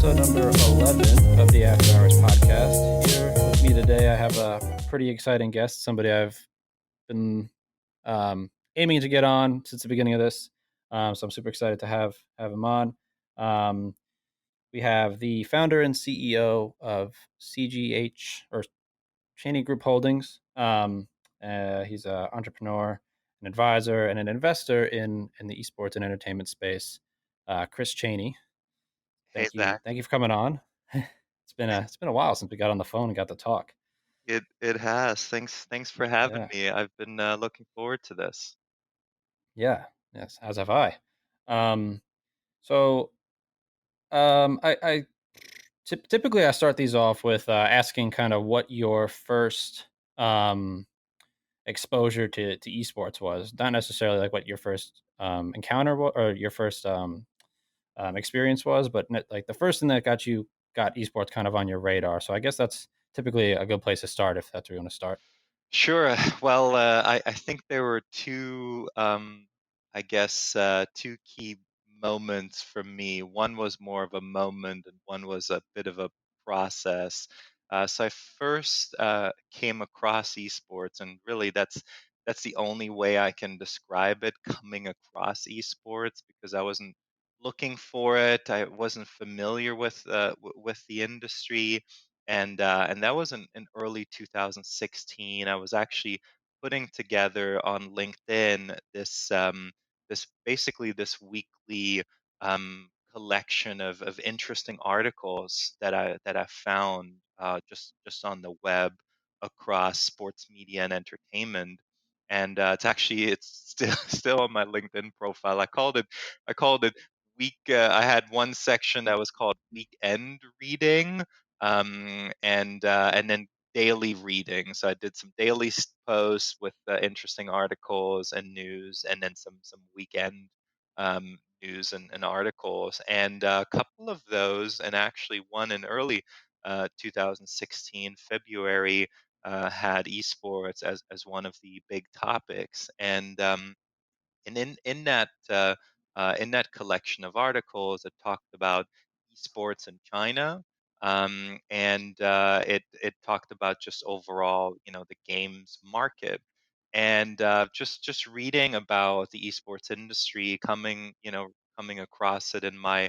episode number 11 of the After Hours podcast. Here with me today, I have a pretty exciting guest, somebody I've been aiming to get on since the beginning of this. So I'm super excited to have him on. Um, we have the founder and CEO of CGH or Chaney Group Holdings. He's an entrepreneur, an advisor, and an investor in the esports and entertainment space. Chris Chaney. Hey Zach, Thank you for coming on. It's been a while since we got on the phone and got to talk. it has. Thanks for having Yeah, me. I've been looking forward to this. yeah, yes. As have I. Um, so typically I start these off with asking kind of what your first um, exposure to esports was. Not necessarily like what your first encounter or your first experience was, but like the first thing that got esports kind of on your radar. So I guess that's typically a good place to start if that's where you want to start. Sure. Well, I think there were two, I guess, two key moments for me. One was more of a moment, and one was a bit of a process. So I first came across esports, and really that's the only way I can describe it, coming across esports, because I wasn't looking for it. I wasn't familiar with the industry, and that was in early 2016. I was actually putting together on LinkedIn this basically this weekly collection of interesting articles that I found just on the web across sports media and entertainment. And it's still still on my LinkedIn profile. I called it week. I had one section that was called weekend reading, and then daily reading. So I did some daily posts with interesting articles and news, and then some weekend news and articles. And a couple of those, and actually one in early 2016 February, had esports as one of the big topics. And in that collection of articles, it talked about esports in China, and it talked about just overall, the games market, and just reading about the esports industry, coming across it in my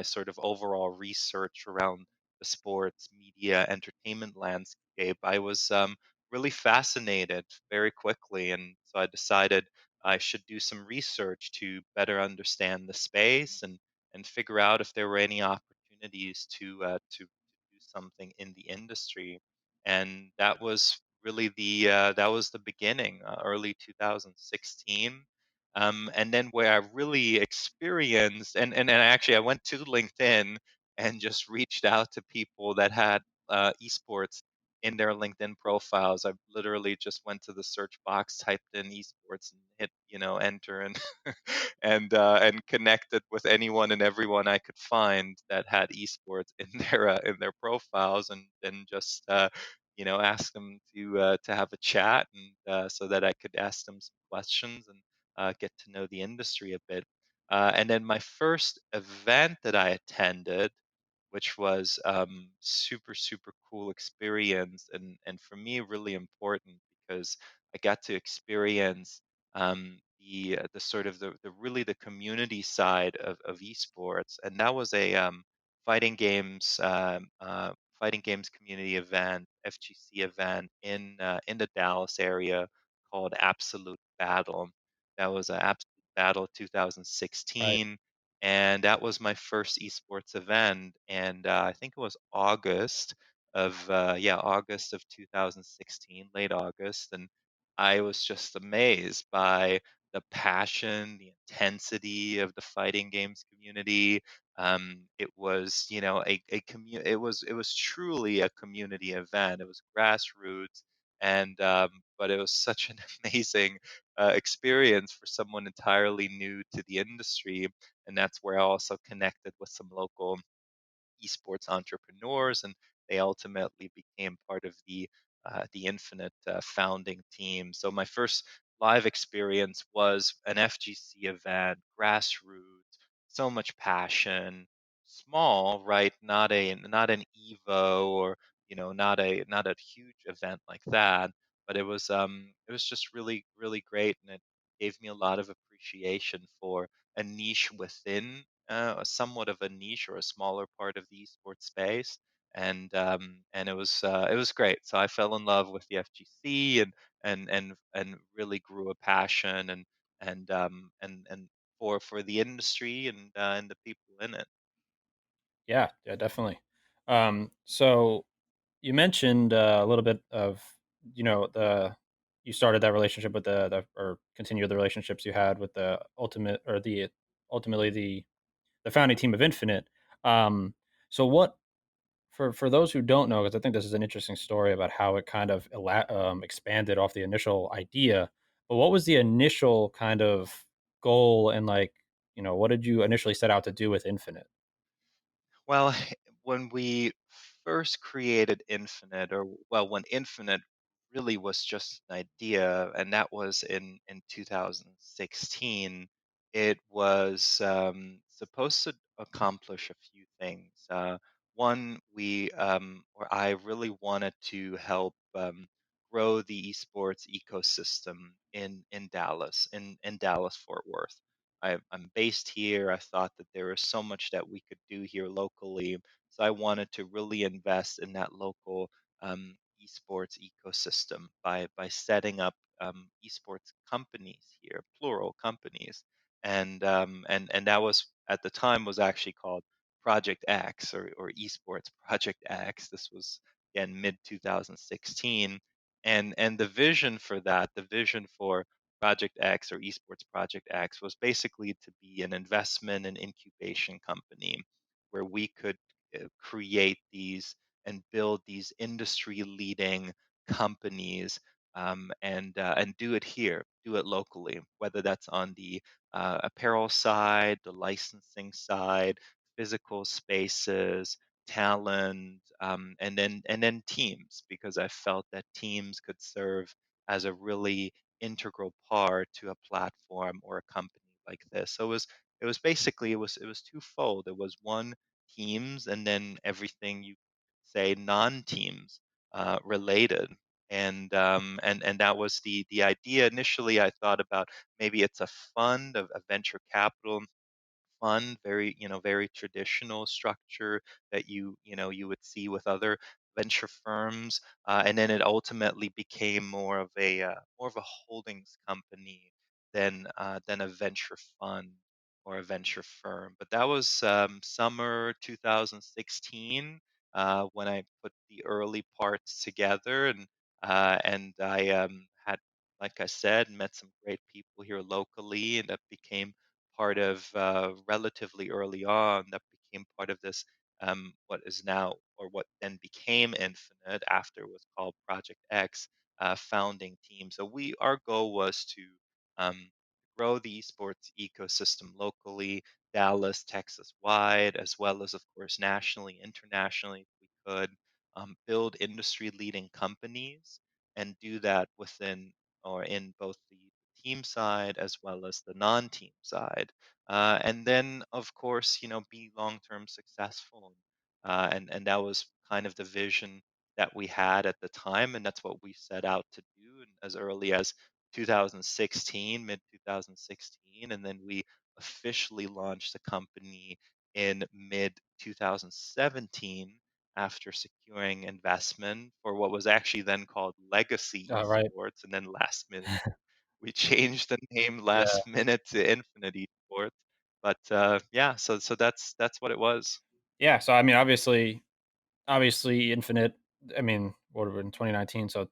sort of overall research around the sports media entertainment landscape. I was really fascinated very quickly, and so I decided I should do some research to better understand the space and figure out if there were any opportunities to do something in the industry. And that was really that was the beginning, early 2016. And then where I really experienced, and actually I went to LinkedIn and just reached out to people that had esports in their LinkedIn profiles. I literally just went to the search box, typed in esports, and hit enter, and and connected with anyone and everyone I could find that had esports in their profiles, and then just ask them to have a chat, and so that I could ask them some questions and get to know the industry a bit. And then my first event that I attended, which was super super cool experience, and for me really important because I got to experience the sort of the really the community side of esports, and that was a fighting games um, uh, fighting games community event, FGC event in the Dallas area called Absolute Battle. That was a Absolute Battle Right. 2016, and that was my first esports event, and I think it was August of 2016, late August, and I was just amazed by the passion, the intensity of the fighting games community. It was, it was truly a community event. It was grassroots, and but it was such an amazing experience for someone entirely new to the industry, and that's where I also connected with some local esports entrepreneurs, and they ultimately became part of the Infinite founding team. So my first live experience was an FGC event, grassroots, so much passion, small, right? Not an Evo, or not a huge event like that, but it was just really great, and it gave me a lot of appreciation for a niche within somewhat of a niche or a smaller part of the esports space. And it was great. So I fell in love with the FGC, and really grew a passion, and for the industry, and the people in it. Yeah, yeah, definitely. So you mentioned a little bit of the you started that relationship with the or continued the relationships you had with the ultimately the founding team of Infinite. Um, so what for those who don't know, because I think this is an interesting story about how it kind of expanded off the initial idea. But what was the initial kind of goal, and like what did you initially set out to do with Infinite? Well, when we first created Infinite, or well, when Infinite really was just an idea, and that was in 2016, it was supposed to accomplish a few things. One, or I really wanted to help grow the esports ecosystem in Dallas, in Dallas Fort Worth. I'm based here. I thought that there was so much that we could do here locally. So I wanted to really invest in that local esports ecosystem by setting up esports companies here, plural companies, and that was at the time was actually called Project X, or Esports Project X. This was again mid 2016, and the vision for that, the vision for Project X, or Esports Project X, was basically to be an investment and incubation company where we could create these and build these industry leading companies, and do it here, do it locally, whether that's on the apparel side, the licensing side, physical spaces, talent, and then teams, because I felt that teams could serve as a really integral part to a platform or a company like this. So it was basically it was twofold. It was one, teams, and then everything you say non-teams related. And that was the idea. Initially, I thought about maybe it's a fund, of a venture capital fund, very traditional structure that you would see with other venture firms, and then it ultimately became more of a holdings company than a venture fund or a venture firm. But that was summer 2016, when I put the early parts together, and I had, like I said, met some great people here locally, and that became part of, relatively early on, that became part of this, what is now, or what then became Infinite after it was called Project X, founding team. So our goal was to grow the esports ecosystem locally, Dallas, Texas wide, as well as, of course, nationally, internationally, if we could, build industry leading companies, and do that within, or in both the team side as well as the non-team side, and then of course, be long-term successful, and that was kind of the vision that we had at the time, and that's what we set out to do, and as early as 2016, mid 2016, and then we officially launched the company in mid 2017, after securing investment for what was actually then called Legacy Right. Esports, and then last minute we changed the name Yeah. last minute to Infinite Esports. But yeah, so that's what it was. Yeah. So I mean, obviously, Infinite. I mean, what were in 2019? So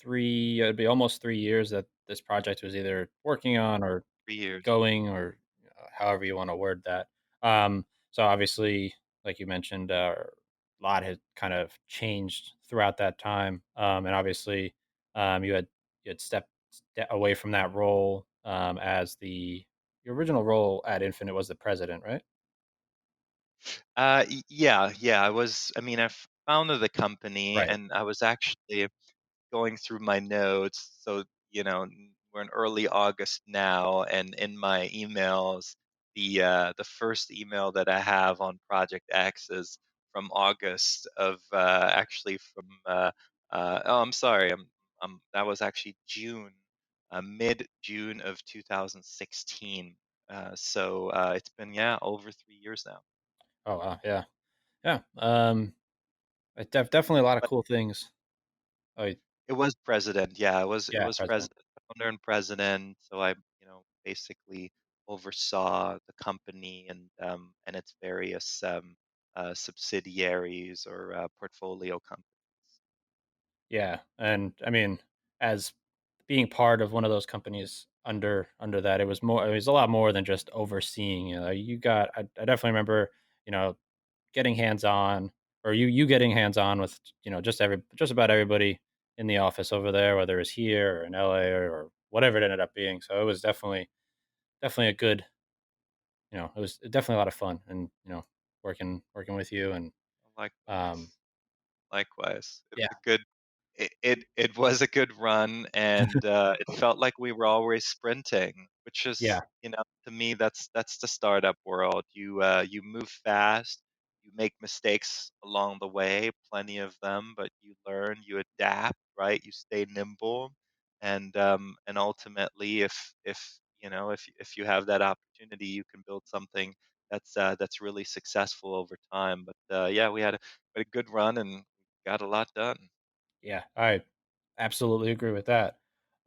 it'd be almost 3 years that this project was either working on or 3 years. going, or however you want to word that. So obviously, like you mentioned, a lot had kind of changed throughout that time, and obviously, you had stepped away from that role, as your original role at Infinite was the president, right? Yeah, yeah. I mean, I founded the company, Right. and I was actually going through my notes. So, we're in early August now, and in my emails, the first email that I have on Project X is from August of actually from oh, I'm sorry, that was actually June, mid June of 2016. It's been, yeah, over 3 years now. Oh wow, yeah, yeah. Definitely a lot of cool things. Oh It was president, yeah, it yeah, was president. president, founder and president, so I, basically oversaw the company and its various, subsidiaries or, portfolio companies. Yeah, and I mean, as being part of one of those companies under that, it was more. It was a lot more than just overseeing. You got. I definitely remember. You know, getting hands on, or you getting hands on with just about everybody in the office over there, whether it's here or in LA or whatever it ended up being. So it was definitely a good. It was definitely a lot of fun, and working with you and um, Likewise. Likewise. It's yeah, a good it was a good run, and, it felt like we were always sprinting, which yeah, is, to me, that's the startup world. You move fast, you make mistakes along the way, plenty of them, but you learn, you adapt, right? You stay nimble, and ultimately, if you have that opportunity, you can build something that's really successful over time. But, yeah, we had a good run and got a lot done. yeah. I absolutely agree with that.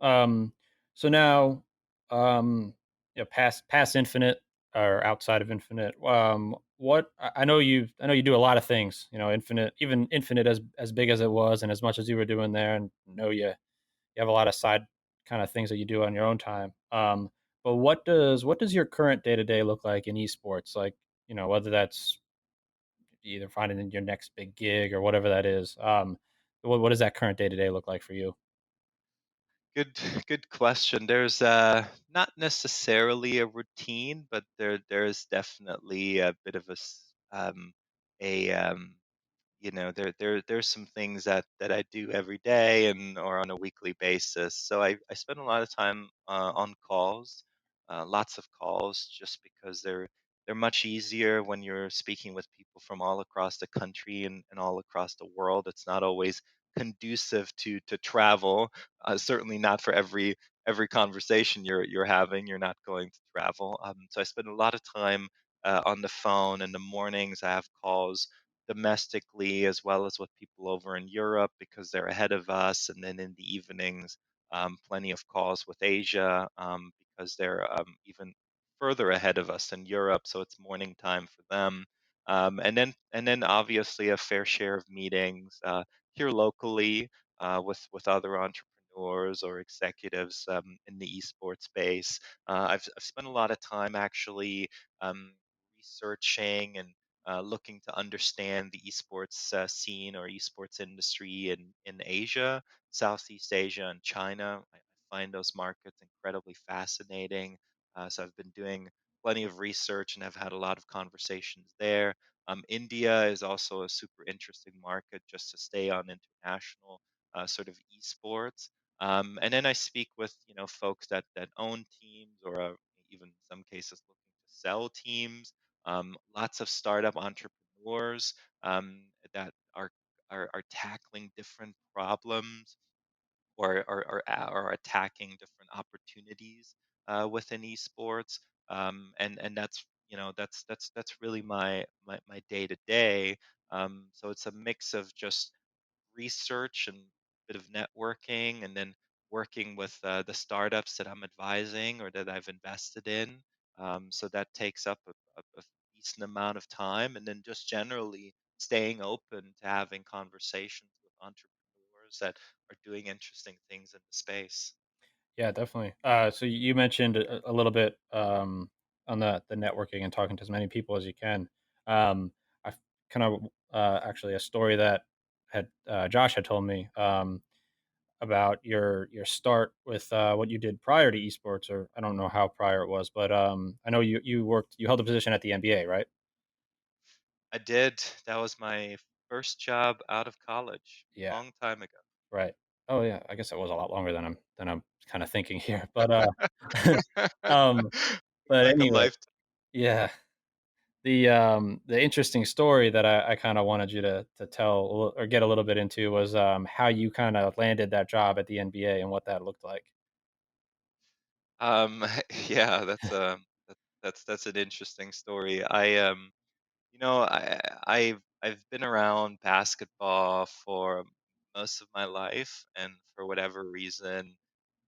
Um, so now, past Infinite or outside of Infinite, what I know you do a lot of things. Infinite, even Infinite, as big as it was, and as much as you were doing there, and know you have a lot of side kind of things that you do on your own time. But what does your current day to day look like in esports? Like, whether that's either finding your next big gig or whatever that is. What does that current day to day look like for you? Good, good question. There's not necessarily a routine, but there's definitely a bit of a there's some things that I do every day and or on a weekly basis. So I spend a lot of time on calls, lots of calls, just because they're much easier when you're speaking with people from all across the country and all across the world. It's not always conducive to travel. Certainly not for every conversation you're having. You're not going to travel. So I spend a lot of time on the phone. In the mornings, I have calls domestically as well as with people over in Europe because they're ahead of us. And then in the evenings, plenty of calls with Asia because they're even further ahead of us in Europe. So it's morning time for them. And then obviously a fair share of meetings here locally with other entrepreneurs or executives in the esports space. I've spent a lot of time actually um, researching and looking to understand the esports scene or esports industry in Asia, Southeast Asia, and China. I find those markets incredibly fascinating. So I've been doing plenty of research and have had a lot of conversations there. India is also a super interesting market just to stay on international sort of esports. And then I speak with folks that own teams or even in some cases looking to sell teams, lots of startup entrepreneurs that are tackling different problems or attacking different opportunities within esports. And that's really my day to day. So it's a mix of just research and bit of networking, and then working with the startups that I'm advising or that I've invested in. So that takes up a decent amount of time, and then just generally staying open to having conversations with entrepreneurs that are doing interesting things in the space. Yeah, definitely. So you mentioned a little bit on the networking and talking to as many people as you can. I kind of actually a story that had Josh had told me about your start with what you did prior to esports, or I don't know how prior it was, but I know you held a position at the NBA, right? I did. That was my first job out of college, Yeah, long time ago. right. Oh yeah, I guess it was a lot longer than I'm kind of thinking here, but um, but Like a anyway, lifetime. Yeah. The interesting story that I kind of wanted you to tell or get a little bit into was how you kind of landed that job at the NBA and what that looked like. Yeah, that's an interesting story. I've been around basketball for most of my life, and for whatever reason,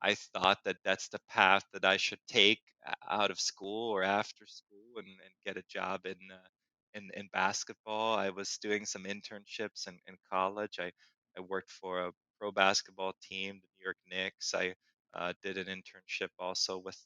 I thought that that's the path that I should take out of school or after school, and get a job in basketball. I was doing some internships in college. I worked for a pro basketball team, the New York Knicks. I did an internship also with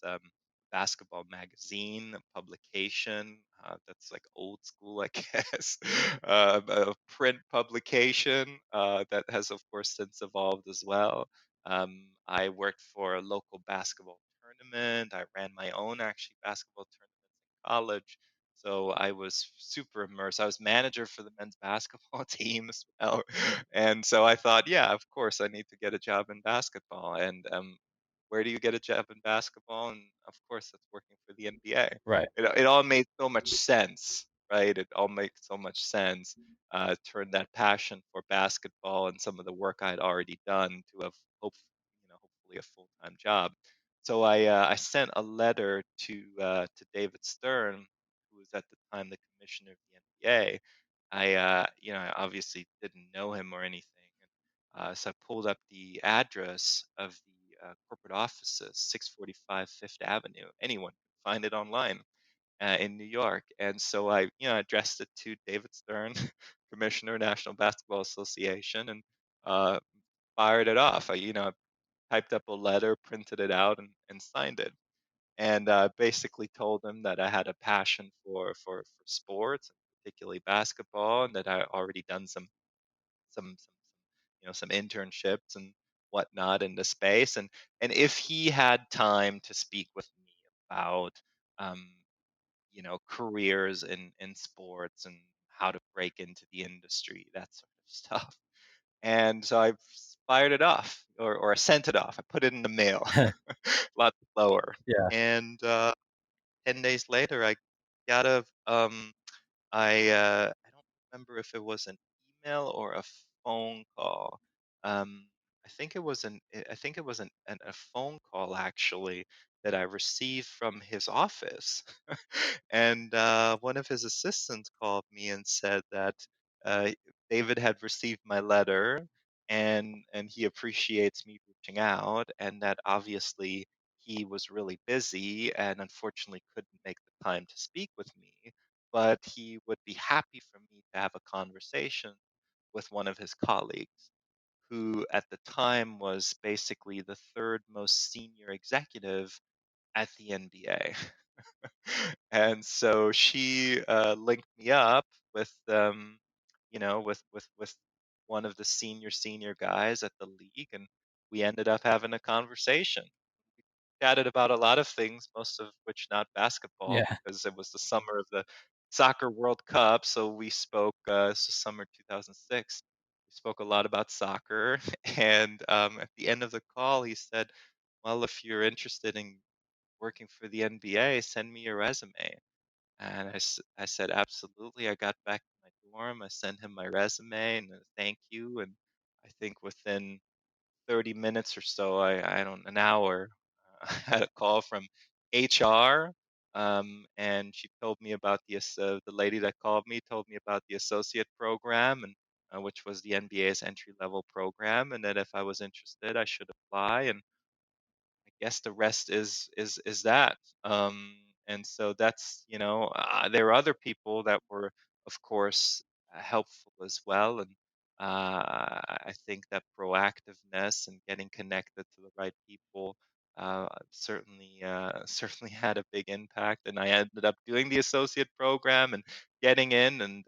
basketball magazine, a publication that's like old school, I guess, a print publication that has, of course, since evolved as well. I worked for a local basketball tournament. I ran my own actually basketball tournaments in college. So I was super immersed. I was manager for the men's basketball team as well. And so I thought, yeah, of course, I need to get a job in basketball. And where do you get a job in basketball? And of course, that's working for the NBA. Right. It all made so much sense, right? It all makes so much sense. Turned that passion for basketball and some of the work I'd already done to a hope, hopefully a full time job. So I sent a letter to David Stern, who was at the time the commissioner of the NBA. I obviously didn't know him or anything. So I pulled up the address of the corporate offices, 645 Fifth Avenue. Anyone can find it online in New York. And so I addressed it to David Stern, Commissioner, National Basketball Association, and uh, fired it off. I typed up a letter, printed it out, and signed it. And basically told him that I had a passion for sports, particularly basketball, and that I already done some internships and whatnot in the space, and if he had time to speak with me about um, careers in sports and how to break into the industry, that sort of stuff. And so I fired it off, or sent it off. I put it in the mail, a lot slower. Yeah. And 10 days later, I got a I don't remember if it was an email or a phone call. Um, I think it was a phone call actually that I received from his office, and one of his assistants called me and said that uh, David had received my letter, and he appreciates me reaching out, and that obviously he was really busy and unfortunately couldn't make the time to speak with me, but he would be happy for me to have a conversation with one of his colleagues, who at the time was basically the third most senior executive at the NBA. And so she linked me up with with one of the senior guys at the league, and we ended up having a conversation. Chatted about a lot of things, most of which not basketball, Yeah. because it was the summer of the soccer World Cup. So we spoke. This was summer 2006. We spoke a lot about soccer, and at the end of the call, he said, "Well, if you're interested in working for the NBA, send me your resume." And I said, "Absolutely." I got back to my dorm. I sent him my resume and a thank you, and I think within 30 minutes or so, I don't an hour, I had a call from HR, and she told me about the lady that called me told me about the associate program, and which was the NBA's entry level program, and that if I was interested, I should apply. And I guess the rest is that. And so that's there are other people that were, of course, helpful as well, and I think that proactiveness and getting connected to the right people certainly certainly had a big impact. And I ended up doing the associate program and getting in, and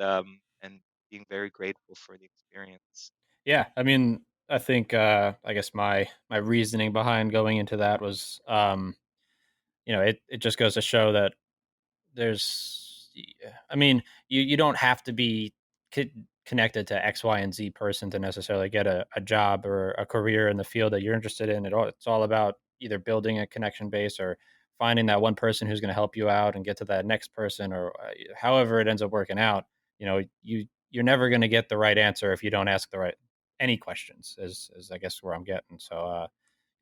being very grateful for the experience. Yeah. I mean, I think I guess my reasoning behind going into that was it just goes to show that I mean, you don't have to be connected to X, Y, and Z person to necessarily get a job or a career in the field that you're interested in. It's all about either building a connection base or finding that one person who's going to help you out and get to that next person, or however it ends up working out. You're never going to get the right answer if you don't ask the right any questions. Is I guess where I'm getting. So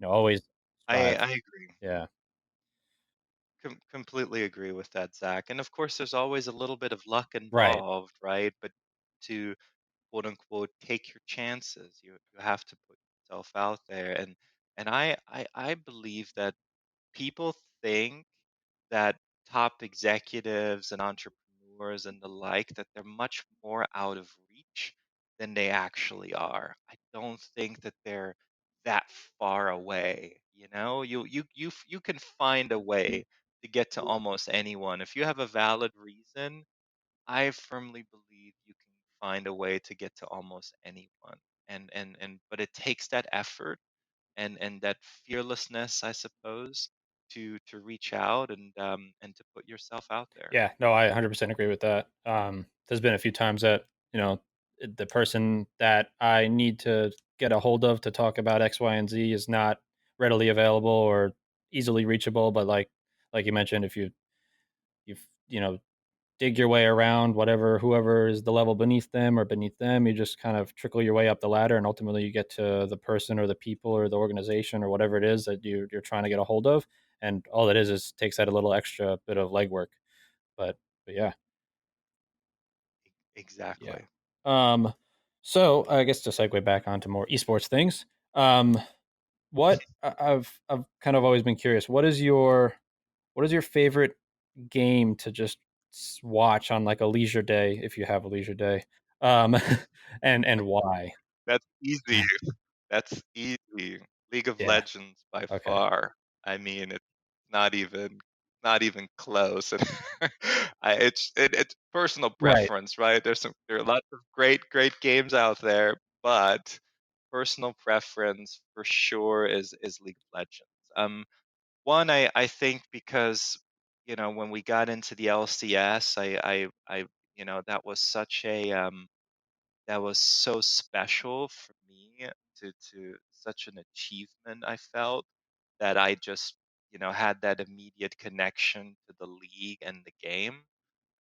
always strive. I agree. Yeah. Completely agree with that, Zach. And of course, there's always a little bit of luck Right. involved, right? But to quote unquote take your chances, you have to put yourself out there. And I believe that people think that top executives and entrepreneurs and the like that they're much more out of reach than they actually are. I don't think that they're that far away. You can find a way to get to almost anyone if you have a valid reason. I firmly believe you can find a way to get to almost anyone. And but it takes that effort and that fearlessness, I suppose, to reach out and to put yourself out there. Yeah, no, I 100% agree with that. There's been a few times that, the person that I need to get a hold of to talk about X, Y, and Z is not readily available or easily reachable. But like you mentioned, if you dig your way around whoever is the level beneath them, you just kind of trickle your way up the ladder, and ultimately you get to the person or the people or the organization or whatever it is that you're trying to get a hold of. And all it is takes that a little extra bit of legwork. But yeah. Yeah. Exactly. Um, so I guess to segue back onto more esports things, um, I've kind of always been curious. What is your favorite game to just watch on like a leisure day, if you have a leisure day, um, and why? That's easy. That's easy. League of Yeah. Legends by Okay. far. I mean, it's not even not even close. And it's personal Right. preference, right? There are lots of great games out there, but personal preference for sure is League of Legends. One, I think because when we got into the LCS, that was that was so special for me to such an achievement. I felt that I just had that immediate connection to the league and the game.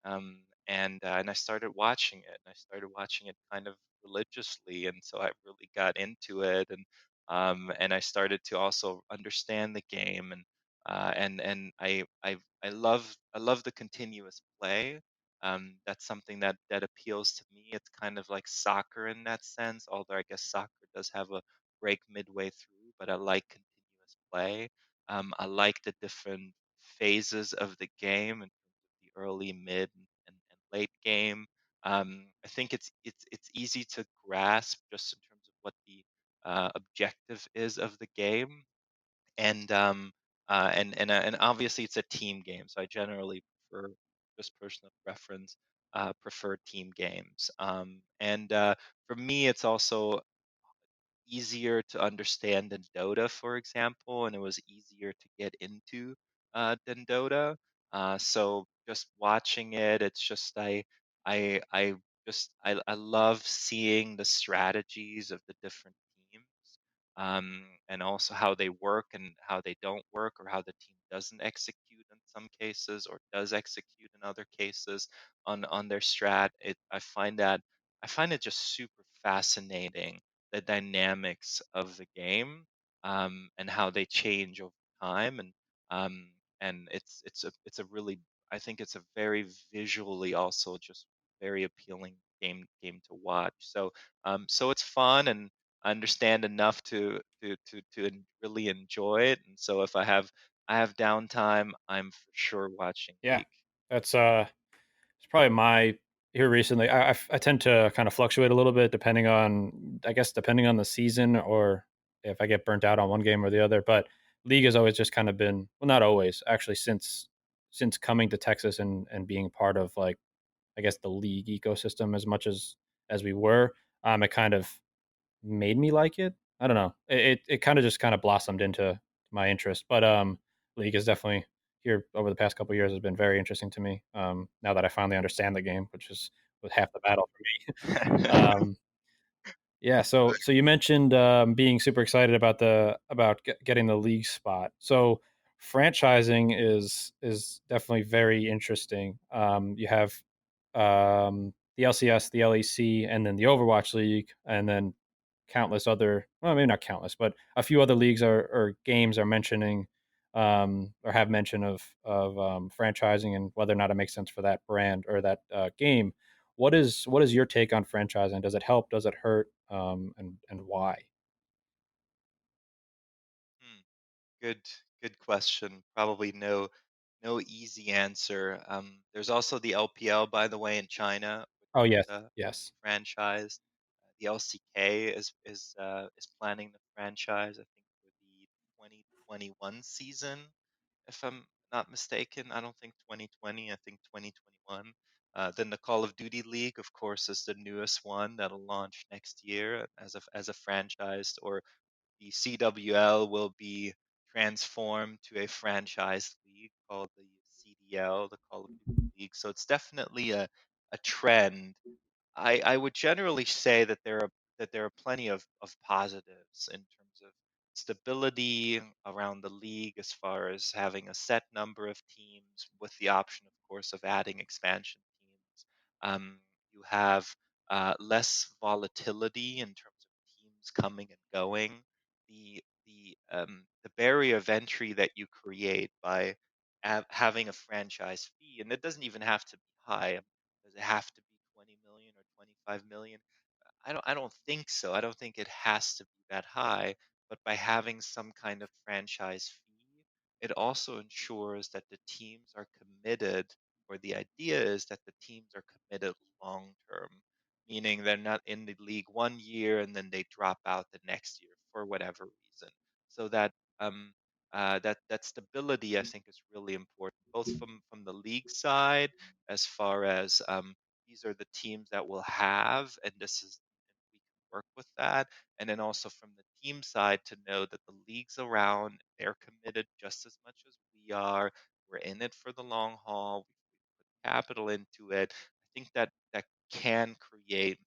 And I started watching it, and I started watching it kind of religiously, and so I really got into it, and I started to also understand the game, and I love the continuous play. That's something that appeals to me. It's kind of like soccer in that sense, although I guess soccer does have a break midway through, but I like continuous play. I like the different phases of the game and the early, mid, and late game. I think it's easy to grasp just in terms of what the objective is of the game, and obviously it's a team game, so I generally prefer, just personal preference, prefer team games. And for me, it's also easier to understand than Dota, for example, and it was easier to get into than Dota. So just watching it, it's just I love seeing the strategies of the different teams, and also how they work and how they don't work, or how the team doesn't execute in some cases or does execute in other cases on their strat. I find it just super fascinating, the dynamics of the game, and how they change over time, um, and it's a really, I think it's a very visually also just very appealing game to watch. So it's fun, and I understand enough to really enjoy it. And so if I have downtime, I'm for sure watching Yeah. League. That's it's probably my here recently. I tend to kind of fluctuate a little bit depending on the season, or if I get burnt out on one game or the other. But league has always just kind of been, well, not always actually, since coming to Texas and being part of, like, I guess, the league ecosystem as much as we were. It kind of made me like it. I don't know. It kind of just kind of blossomed into my interest. But league is definitely here over the past couple of years has been very interesting to me. Now that I finally understand the game, which is with half the battle for me. Yeah. So you mentioned being super excited about getting the league spot. So franchising is definitely very interesting. You have the LCS, the LEC, and then the Overwatch League, and then countless other, well, maybe not countless, but a few other leagues or games are mentioning or have mention of franchising and whether or not it makes sense for that brand or that game. What is your take on franchising? Does it help? Does it hurt? And why? Hmm. Good, good question. Probably no easy answer. There's also the LPL, by the way, in China, which Oh is yes, yes. franchise. The LCK is planning the franchise. I think for the 2021 season, if I'm not mistaken. I don't think 2020. I think 2021. Then the Call of Duty League, of course, is the newest one that'll launch next year as a franchise, or the CWL will be transformed to a franchise league called the CDL, the Call of Duty League. So it's definitely a trend. I would generally say that there are plenty of positives in terms of stability around the league, as far as having a set number of teams with the option, of course, of adding expansion teams. You have less volatility in terms of teams coming and going. The barrier of entry that you create by having a franchise fee, and it doesn't even have to be high. Does it have to be 20 million or 25 million? I don't think so. I don't think it has to be that high, but by having some kind of franchise fee, it also ensures that the teams are committed, or the idea is that the teams are committed long term, meaning they're not in the league 1 year and then they drop out the next year for whatever reason. So that stability, I think, is really important, both from the league side, as far as these are the teams that we'll have, and this is and we can work with that. And then also from the team side, to know that the leagues around, they're committed just as much as we are. We're in it for the long haul. We put capital into it. I think that can create,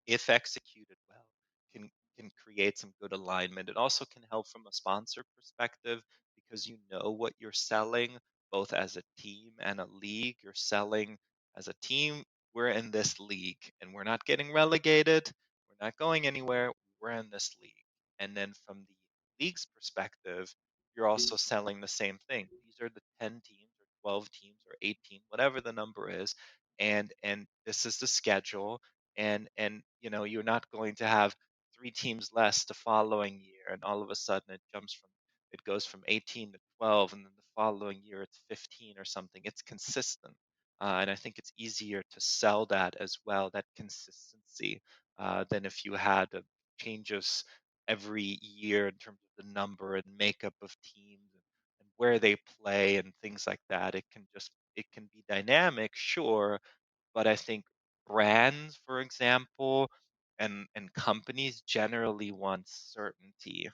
if executed well, can can create some good alignment. It also can help from a sponsor perspective, because you know what you're selling, both as a team and a league. You're selling as a team, we're in this league and we're not getting relegated, we're not going anywhere, we're in this league. And then from the league's perspective, you're also selling the same thing. These are the 10 teams or 12 teams or 18, whatever the number is, and this is the schedule, and you're not going to have three teams less the following year, and all of a sudden it goes from 18 to 12, and then the following year it's 15 or something. It's consistent, and I think it's easier to sell that as well, that consistency, than if you had changes every year in terms of the number and makeup of teams, and where they play and things like that. It can be dynamic, sure, but I think brands, for example, and companies generally want certainty.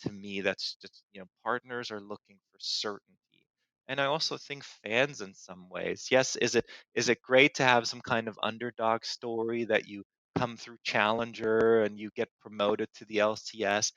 To me, that's just, partners are looking for certainty. And I also think fans, in some ways, yes, is it great to have some kind of underdog story that you come through challenger and you get promoted to the LCS?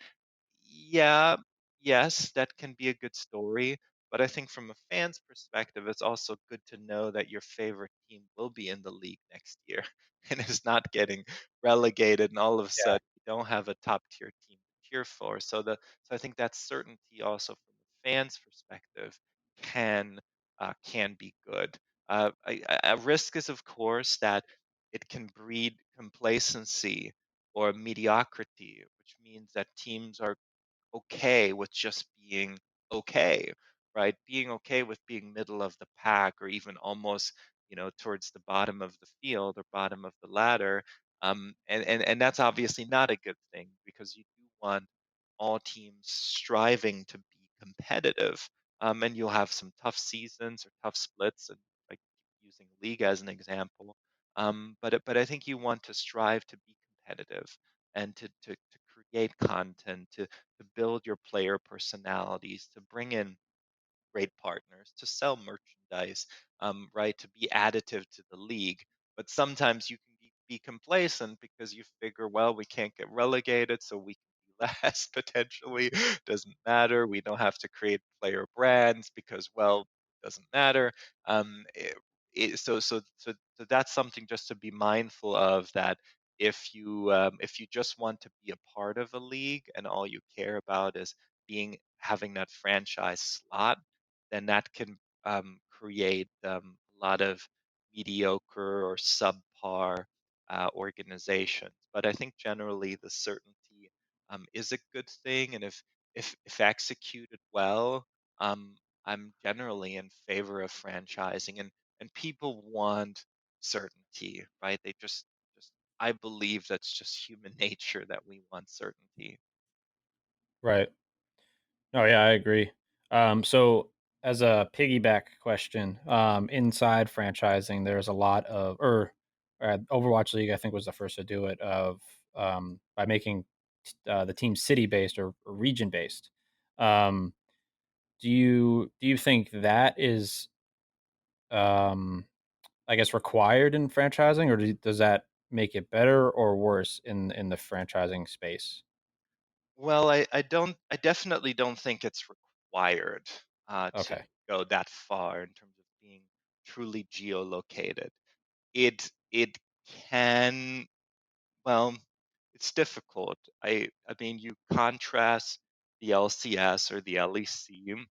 Yeah, yes, that can be a good story, but I think from a fan's perspective, it's also good to know that your favorite team will be in the league next year and is not getting relegated, and all of a Yeah. sudden you don't have a top tier team to cheer for. So I think that certainty, also from a fan's perspective, can can be good. A risk is, of course, that it can breed complacency or mediocrity, which means that teams are okay with just being okay, right? Being okay with being middle of the pack, or even almost, towards the bottom of the field or bottom of the ladder. And that's obviously not a good thing, because you do want all teams striving to be competitive. And you'll have some tough seasons or tough splits, and like using league as an example. But I think you want to strive to be competitive, and to create content, to build your player personalities, to bring in great partners, to sell merchandise, right, to be additive to the league. But sometimes you can be complacent, because you figure, well, we can't get relegated, so we can less potentially. Doesn't matter. We don't have to create player brands because, well, doesn't matter. Um, it, so that's something just to be mindful of, that if you just want to be a part of a league and all you care about is being having that franchise slot, then that can create a lot of mediocre or subpar organizations. But I think generally the certainty is a good thing, and if executed well, um, I'm generally in favor of franchising, and people want certainty, right? They just I believe that's just human nature that we want certainty. Right. Oh yeah, I agree. So as a piggyback question, inside franchising, there's a lot of, Overwatch League, I think was the first to do it by making the team city based or region based. Um, do you think that is, um, I guess, required in franchising, or does that make it better or worse in the franchising space? Well, I definitely don't think it's required to Okay. go that far in terms of being truly geolocated. It can, well, it's difficult. I mean, you contrast the LCS or the LEC,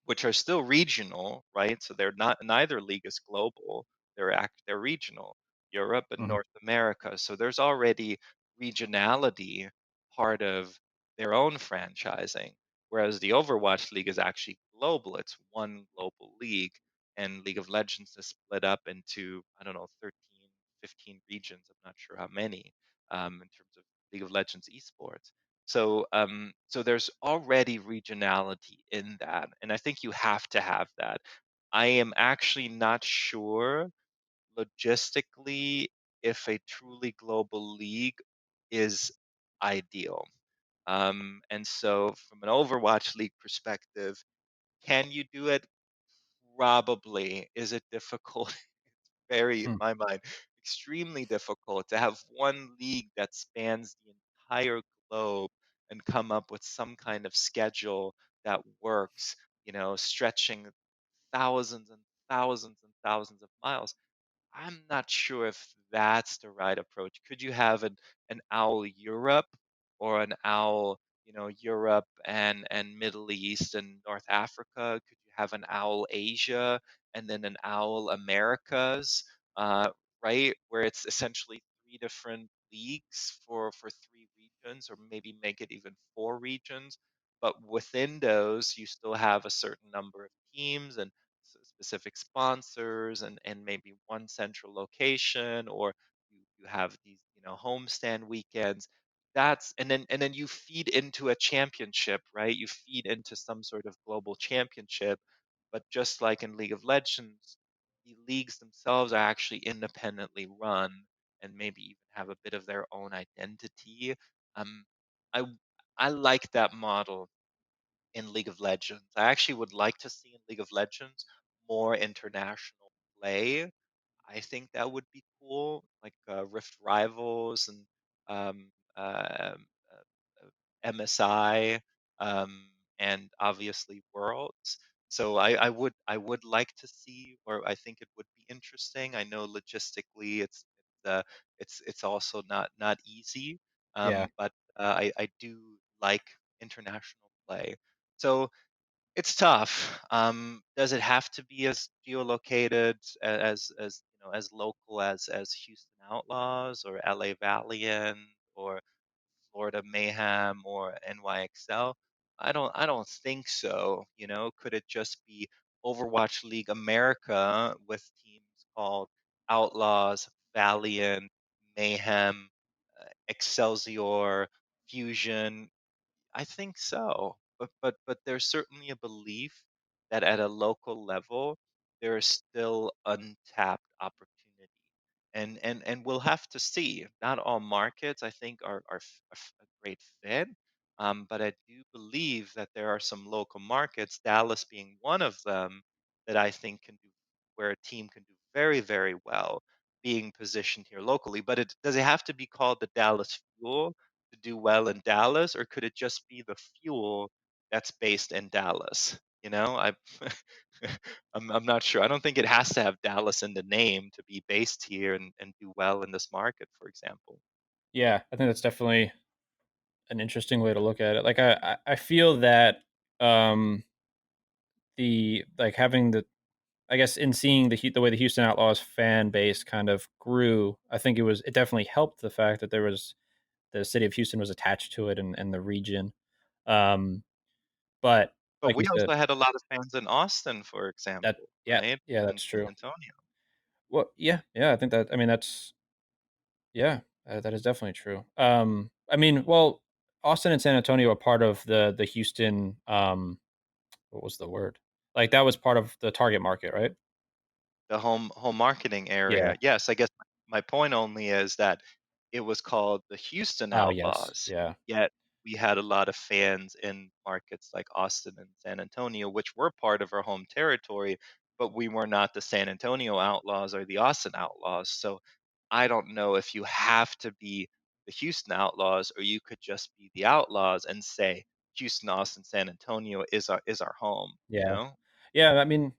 which are still regional, right? So they're not, neither league is global. They're regional, Europe and Mhm. North America. So there's already regionality part of their own franchising, whereas the Overwatch League is actually global. It's one global league, and League of Legends is split up into, I don't know, 13, 15 regions. I'm not sure how many in terms of League of Legends esports. So there's already regionality in that, and I think you have to have that. I am actually not sure logistically if a truly global league is ideal. And so, from an Overwatch League perspective, can you do it? Probably. Is it difficult? Very, in Hmm. my mind, extremely difficult to have one league that spans the entire globe and come up with some kind of schedule that works, stretching thousands and thousands and thousands of miles. I'm not sure if that's the right approach. Could you have an owl Europe, or an owl, Europe and Middle East and North Africa? Could you have an owl Asia and then an owl Americas, uh, right? Where it's essentially three different leagues for three regions, or maybe make it even four regions. But within those, you still have a certain number of teams and specific sponsors, and maybe one central location, or you have these, homestand weekends. That's and then you feed into a championship, right? You feed into some sort of global championship. But just like in League of Legends, the leagues themselves are actually independently run, and maybe even have a bit of their own identity. um i I like that model in League of Legends. I actually would like to see in League of Legends more international play. I think that would be cool, like Rift Rivals and um, uh, MSI, and obviously Worlds. So I would like to see, or I think it would be interesting. I know logistically it's also not easy, Yeah. but I do like international play. So it's tough. Does it have to be as geolocated, as as local as Houston Outlaws or LA Valiant or Florida Mayhem or NYXL? I don't think so. Could it just be Overwatch League America with teams called Outlaws, Valiant, Mayhem, Excelsior, Fusion? I think so, but there's certainly a belief that at a local level there is still untapped opportunity, and we'll have to see. Not all markets, I think, are a great fit, but I do believe that there are some local markets, Dallas being one of them, that I think can do, where a team can do very, very well being positioned here locally. But does it have to be called the Dallas Fuel? to do well in Dallas, or could it just be the fuel that's based in Dallas? You know, I'm not sure. I don't think it has to have Dallas in the name to be based here and do well in this market, for example. Yeah, I think that's definitely an interesting way to look at it. Like I feel that um the like having the I guess in seeing the way the Houston Outlaws fan base kind of grew, I think it definitely helped the fact that there was the city of Houston was attached to it and the region. Um, but But like you we said, also had a lot of fans in Austin, for that example, yeah, right? yeah, And that's San true. Antonio. Well, yeah, yeah, I think that I mean that's yeah, that is definitely true. I mean, well, Austin and San Antonio are part of the Houston. What was the word? Like that was part of the target market, right? The home marketing Yeah. area. Yes, I guess my point only is that it was called the Houston Oh, yes. Outlaws, Yeah. yet we had a lot of fans in markets like Austin and San Antonio, which were part of our home territory, but we were not the San Antonio Outlaws or the Austin Outlaws. So I don't know if you have to be the Houston Outlaws or you could just be the Outlaws and say Houston, Austin, San Antonio is our home, you Yeah. know? Yeah, I mean,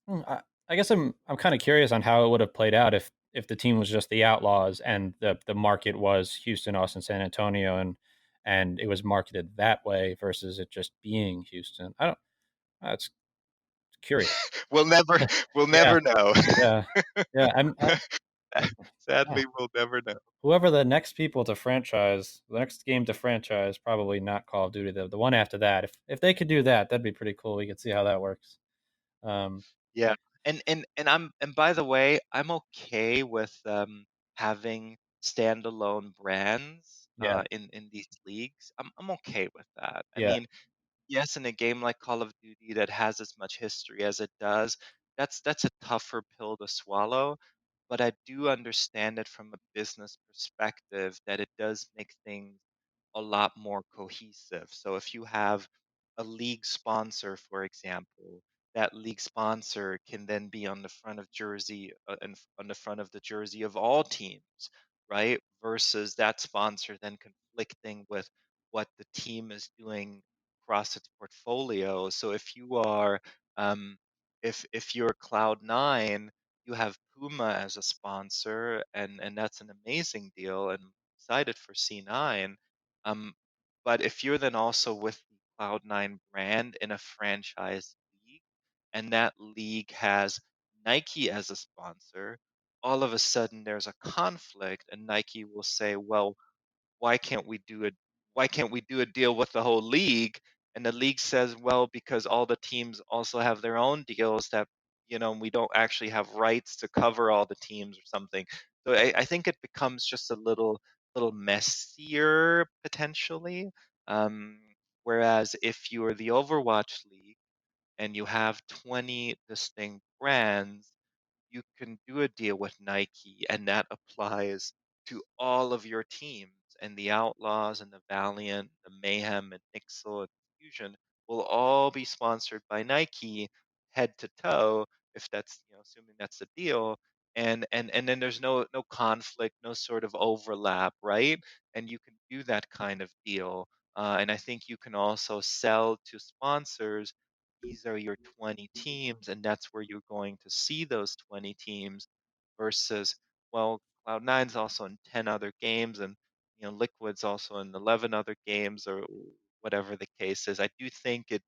I guess I'm kind of curious on how it would have played out if the team was just the Outlaws and the market was Houston, Austin, San Antonio, and it was marketed that way versus it just being Houston. I don't. That's curious. We'll never we'll Yeah, never know. yeah, yeah. Yeah. Sadly, we'll never know. Whoever the next people to franchise, the next game to franchise, probably not Call of Duty. The one after that, if they could do that, that'd be pretty cool. We could see how that works. Um, Yeah, and by the way, I'm okay with, having standalone brands, yeah, in these leagues. I'm okay with that. I yeah, mean, yes, in a game like Call of Duty that has as much history as it does, that's a tougher pill to swallow, but I do understand it from a business perspective that it does make things a lot more cohesive. So if you have a league sponsor, for example, that league sponsor can then be on the front of jersey and on the front of the jersey of all teams, right? Versus that sponsor then conflicting with what the team is doing across its portfolio. So if you are um, if you're Cloud9, you have Puma as a sponsor, and that's an amazing deal, and I'm excited for C9. Um, but if you're then also with the Cloud9 brand in a franchise league, and that league has Nike as a sponsor, all of a sudden there's a conflict, and Nike will say, well, why can't we do a why can't we do a deal with the whole league? And the league says, well, because all the teams also have their own deals that, we don't actually have rights to cover all the teams or something. So I think it becomes just a little messier potentially. Um, Whereas if you are the Overwatch League and you have 20 distinct brands, you can do a deal with Nike, and that applies to all of your teams. And the Outlaws and the Valiant, the Mayhem and Nixel and Fusion will all be sponsored by Nike head to toe, if that's assuming that's the deal. And then there's no conflict, no sort of overlap, right? And you can do that kind of deal. And I think you can also sell to sponsors these are your 20 teams, and that's where you're going to see those 20 teams versus, well, Cloud9's also in 10 other games, and Liquid's also in 11 other games, or whatever the case is. I do think it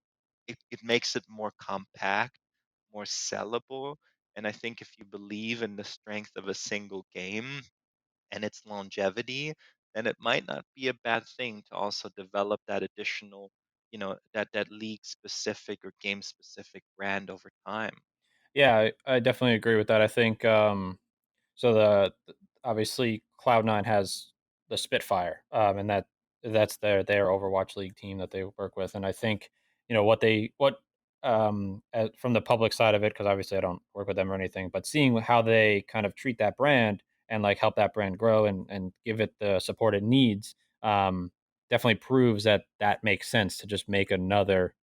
makes it more compact, more sellable, and I think if you believe in the strength of a single game, and its longevity, then it might not be a bad thing to also develop that additional, that league specific or game specific brand over time. yeah. I definitely agree with that. I think so. Obviously Cloud9 has the Spitfire, and that's their Overwatch League team that they work with, and I think what from the public side of it, because obviously I don't work with them or anything, but seeing how they kind of treat that brand and like help that brand grow and give it the support it needs, definitely proves that that makes sense to just make another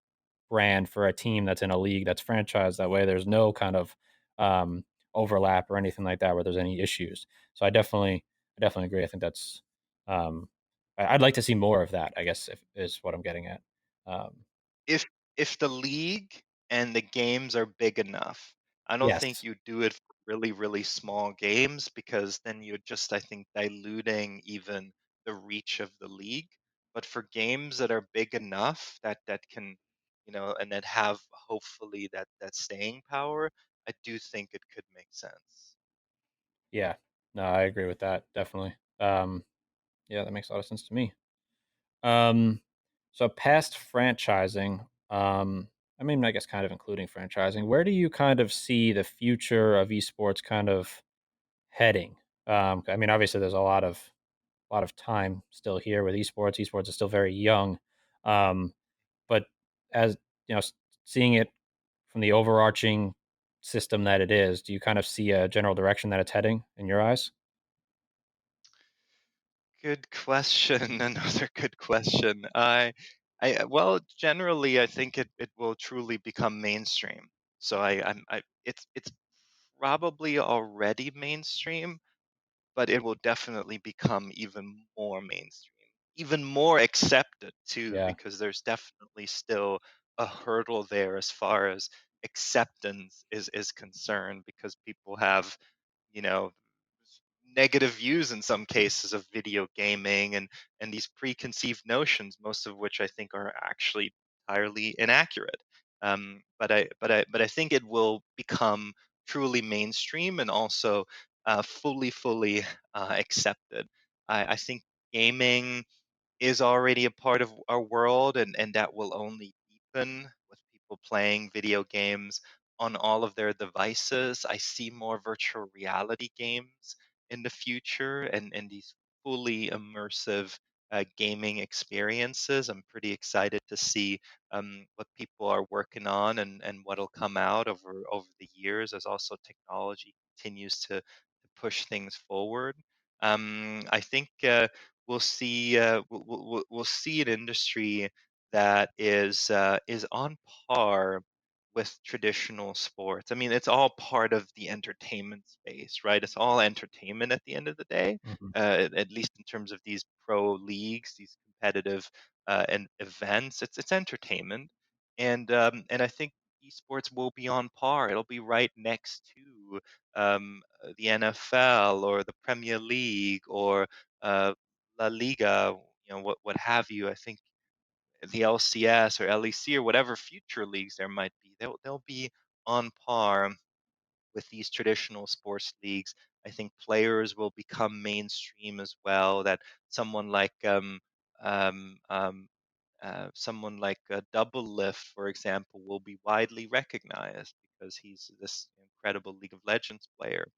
brand for a team that's in a league that's franchised that way. There's no kind of um, overlap or anything like that where there's any issues. So I definitely agree. I think that's um, I'd like to see more of that, I guess, if, is what I'm getting at. Um, If if the league and the games are big enough, I don't think yes. you do it for really, really small games because then you're just, I think, diluting even the reach of the league. But for games that are big enough that can, and that have hopefully that staying power, I do think it could make sense. Yeah. No, I agree with that, definitely. Yeah, that makes a lot of sense to me. Um, so past franchising, I mean, I guess kind of including franchising, where do you kind of see the future of esports kind of heading? I mean, obviously, there's a lot of time still here with esports. Esports is still very young, um, but as you know, seeing it from the overarching system that it is, do you kind of see a general direction that it's heading in your eyes? Good question. Another good question. Well, generally, I think it will truly become mainstream. So it's probably already mainstream, but it will definitely become even more mainstream, even more accepted too, Yeah, because there's definitely still a hurdle there as far as acceptance is concerned, because people have, you know, negative views in some cases of video gaming and these preconceived notions, most of which I think are actually entirely inaccurate. But I think it will become truly mainstream and also fully accepted. I think gaming is already a part of our world, and that will only deepen with people playing video games on all of their devices. I see more virtual reality games in the future, and these fully immersive gaming experiences. I'm pretty excited to see what people are working on and what'll come out over the years as also technology continues to push things forward. I think we'll see an industry that is on par with traditional sports. I mean, it's all part of the entertainment space, right? It's all entertainment at the end of the day, mhm. at least in terms of these pro leagues, these competitive and events. It's entertainment, and I think esports will be on par. It'll be right next to the NFL or the Premier League or uh, La Liga, what have you. I think the LCS or LEC or whatever future leagues there might be, they'll be on par with these traditional sports leagues. I think players will become mainstream as well. That someone like um, um, someone like Double Lift, for example, will be widely recognized because he's this incredible League of Legends player.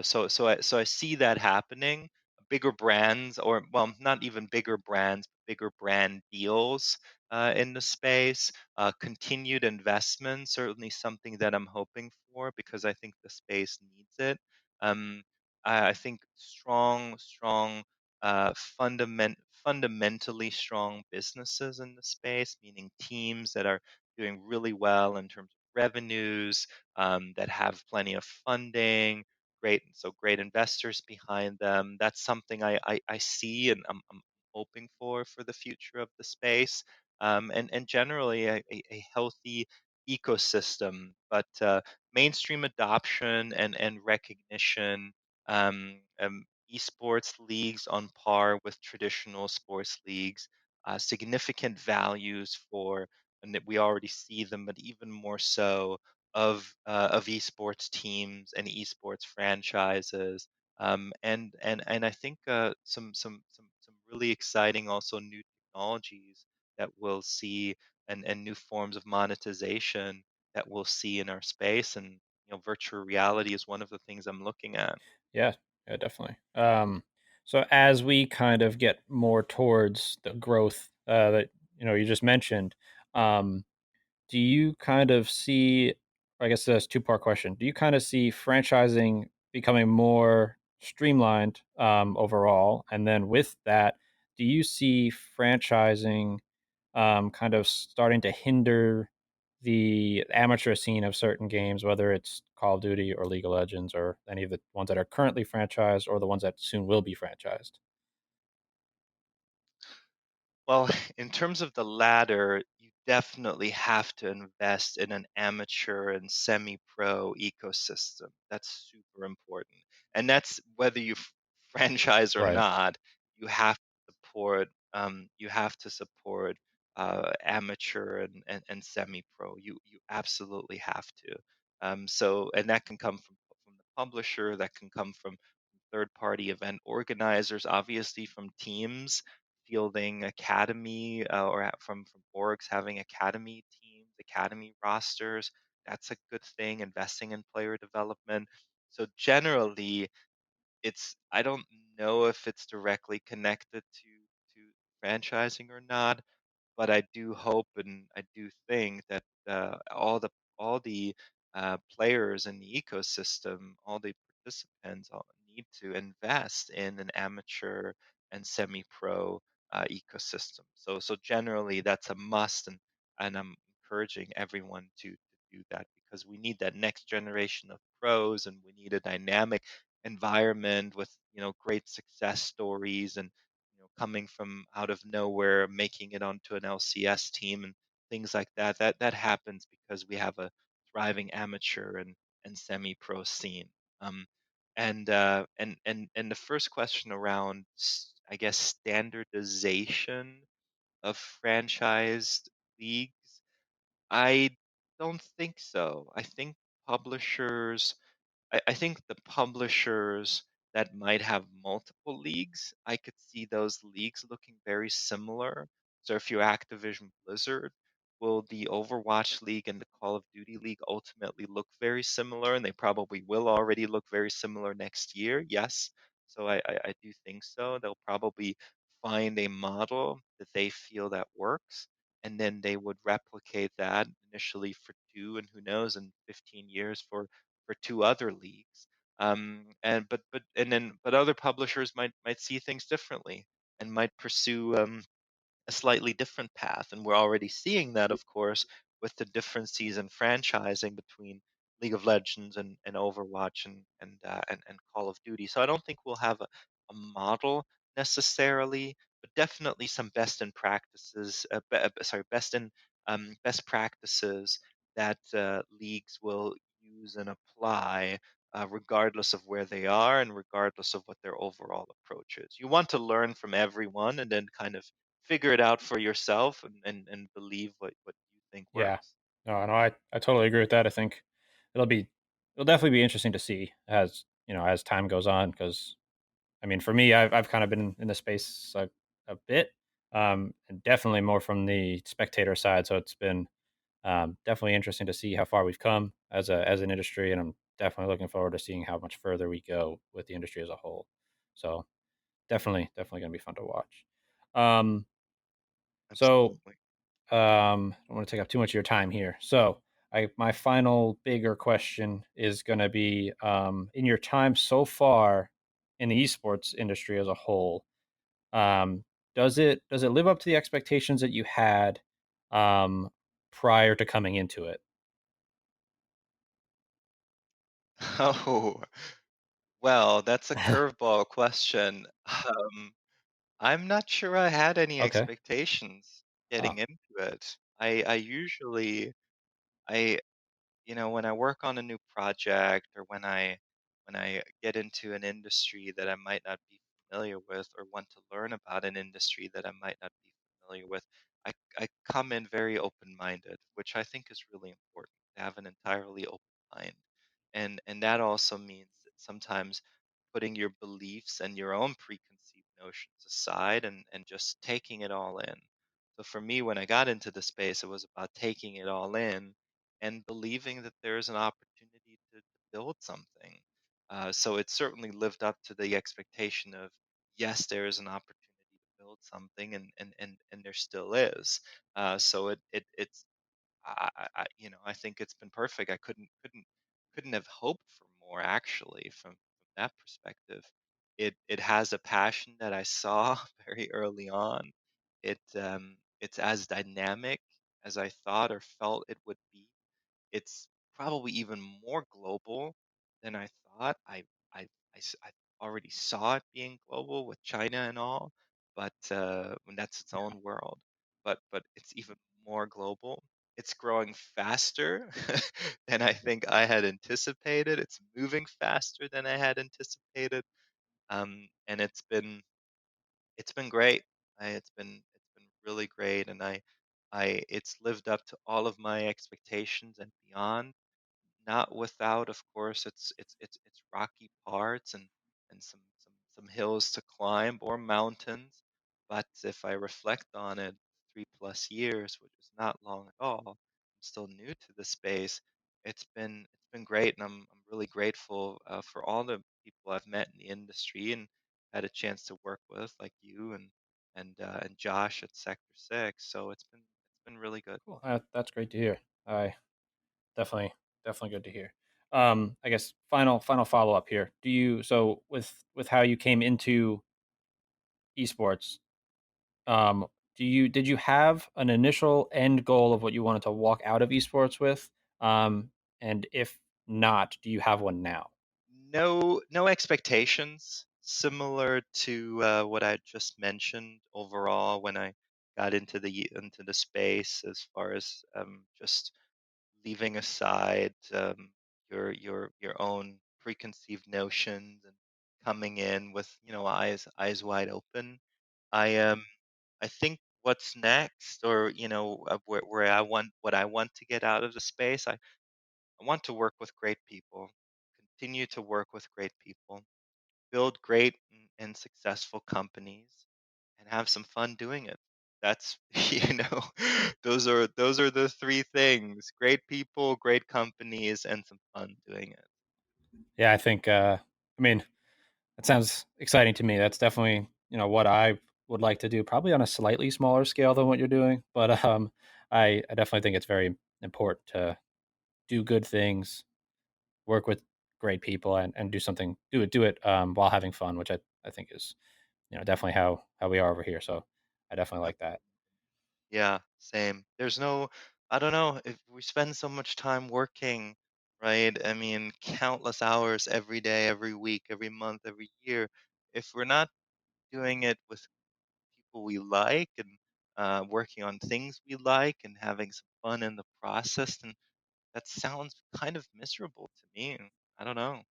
So I see that happening. Bigger brands, or well, not even bigger brands, bigger brand deals in the space. Continued investment, certainly something that I'm hoping for because I think the space needs it. Um, I think strong fundamentally strong businesses in the space, meaning teams that are doing really well in terms of revenues, that have plenty of funding, great investors behind them. That's something I see and I'm hoping for the future of the space, and generally a healthy ecosystem, but mainstream adoption and recognition. Esports leagues on par with traditional sports leagues, significant values for, and that we already see them, but even more so of esports teams and esports franchises, and I think some really exciting also new technologies that we'll see, and new forms of monetization that we'll see in our space, and virtual reality is one of the things I'm looking at. Yeah, yeah, definitely. So as we kind of get more towards the growth that you just mentioned, um, do you kind of see? I guess that's a two-part question. Do you kind of see franchising becoming more streamlined overall, and then with that, do you see franchising kind of starting to hinder the amateur scene of certain games, whether it's Call of Duty or League of Legends or any of the ones that are currently franchised or the ones that soon will be franchised? Well, in terms of the latter, you definitely have to invest in an amateur and semi-pro ecosystem. That's super important. And that's whether you franchise or Right. not, you have to support amateur and semi-pro. You absolutely have to. And that can come from the publisher, that can come from third-party event organizers, obviously from teams fielding academy from orgs having academy teams, academy rosters. That's a good thing. Investing in player development. So generally, it's I don't know if it's directly connected to franchising or not, but I do hope and I do think that all the players in the ecosystem, all the participants all need to invest in an amateur and semi-pro ecosystem. So generally, that's a must, and I'm encouraging everyone to do that because we need that next generation of pros, and we need a dynamic environment with great success stories and coming from out of nowhere, making it onto an LCS team and things like that. That happens because we have a thriving amateur and semi-pro scene. Um, and the first question around, I guess, standardization of franchised leagues, I don't think so. I think the publishers that might have multiple leagues, I could see those leagues looking very similar. So if you're Activision Blizzard, will the Overwatch League and the Call of Duty League ultimately look very similar? And they probably will already look very similar next year. Yes. So I do think so. They'll probably find a model that they feel that works. And then they would replicate that initially for two, and who knows, in 15 years for two other leagues. And but and then but other publishers might see things differently and might pursue a slightly different path. And we're already seeing that, of course, with the differences in franchising between League of Legends and Overwatch and Call of Duty. So I don't think we'll have a model necessarily, but definitely some best in practices. Best practices that leagues will use and apply regardless of where they are and regardless of what their overall approach is. You want to learn from everyone and then kind of figure it out for yourself and believe what you think Yeah. works. No, I totally agree with that. I think it'll be it'll definitely be interesting to see as as time goes on because I mean for me I've kind of been in the space a bit and definitely more from the spectator side. So it's been definitely interesting to see how far we've come as an industry, and I'm definitely looking forward to seeing how much further we go with the industry as a whole. So definitely going to be fun to watch. Um, so Absolutely. I don't want to take up too much of your time here. So my final bigger question is going to be in your time so far in the esports industry as a whole. Um, does it live up to the expectations that you had um, prior to coming into it? Oh, well, that's a curveball question. I'm not sure I had any Okay. expectations Oh, getting into it. I usually I when I work on a new project or when I get into an industry that I might not be familiar with or want to learn about an industry that I might not be familiar with, I come in very open-minded, which I think is really important to have an entirely open mind. And that also means that sometimes putting your beliefs and your own preconceived notions aside and just taking it all in. So for me, when I got into the space, it was about taking it all in and believing that there is an opportunity to build something. So it certainly lived up to the expectation of yes, there is an opportunity to build something, and there still is. So it's I think it's been perfect. I couldn't have hoped for more actually from that perspective. It has a passion that I saw very early on. It's as dynamic as I thought or felt it would be. It's probably even more global than I thought. I already saw it being global with China and all. but when that's its own world. But it's even more global. It's growing faster than I think I had anticipated. It's moving faster than I had anticipated, and it's been great. It's been really great, and I it's lived up to all of my expectations and beyond. Not without, of course, it's rocky parts and some hills to climb or mountains. But if I reflect on it, 3+ years, which is not long at all, I'm still new to the space. It's been great, and I'm really grateful for all the people I've met in the industry and had a chance to work with, like you and Josh at Sector 6. So it's been really good. Cool. That's great to hear. I definitely definitely good to hear. I guess final follow up here. Do you so with how you came into esports? Um, did you have an initial end goal of what you wanted to walk out of esports with? Um, and if not, do you have one now? No expectations. Similar to what I just mentioned overall when I got into the space, as far as just leaving aside your own preconceived notions and coming in with eyes wide open. I think what's next, or where I want what I want to get out of the space. I want to work with great people, continue to work with great people, build great and successful companies, and have some fun doing it. That's those are the three things: great people, great companies, and some fun doing it. Yeah, I think. I mean, that sounds exciting to me. That's definitely what I would like to do. Probably on a slightly smaller scale than what you're doing, but I definitely think it's very important to do good things, work with great people, and do it while having fun, which I think is definitely how we are over here. So I definitely Yep. like that. Yeah, same. I don't know, if we spend so much time working, right? I mean, countless hours every day, every week, every month, every year. If we're not doing it with people we like and working on things we like and having some fun in the process, and that sounds kind of miserable to me. I don't know.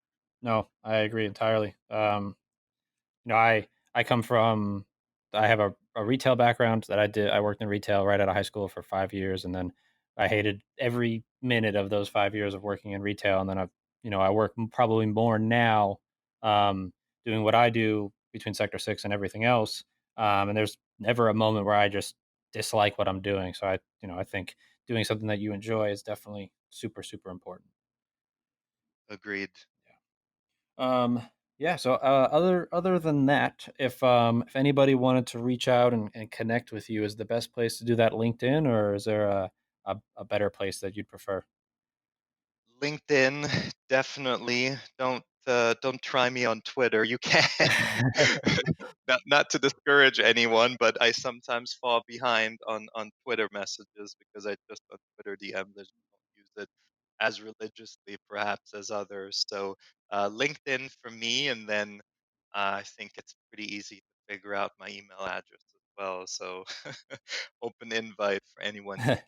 No, I agree entirely. I come from I have a retail background that I worked in retail right out of high school for 5 years, and then I hated every minute of those 5 years of working in retail. And then I work probably more now, doing what I do between Sector 6 and everything else. And there's never a moment where I just dislike what I'm doing. So I think doing something that you enjoy is definitely super super important. Agreed. Um, yeah. So other than that, if anybody wanted to reach out and connect with you, is the best place to do that LinkedIn, or is there a better place that you'd prefer? LinkedIn, definitely. Don't try me on Twitter. You can. Not to discourage anyone, but I sometimes fall behind on Twitter messages because I just on Twitter DMs I just don't use it as religiously perhaps as others. So LinkedIn for me, and then I think it's pretty easy to figure out my email address as well. So open invite for anyone to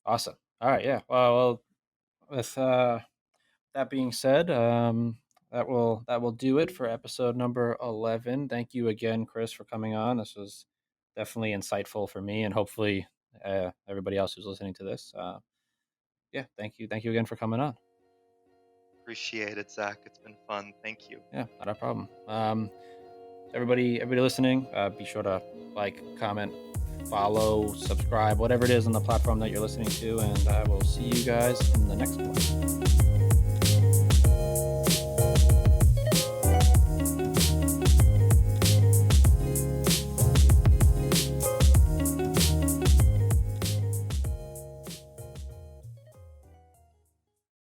Awesome. All right. Yeah. Well, with that being said, that will do it for episode number 11. Thank you again, Chris, for coming on. This was definitely insightful for me, and hopefully everybody else who's listening to this. Yeah. Thank you again for coming on. appreciate it, Zach. It's been fun. Thank you. Yeah, not a problem. Everybody listening, be sure to like, comment, follow, subscribe, whatever it is on the platform that you're listening to, and I will see you guys in the next one.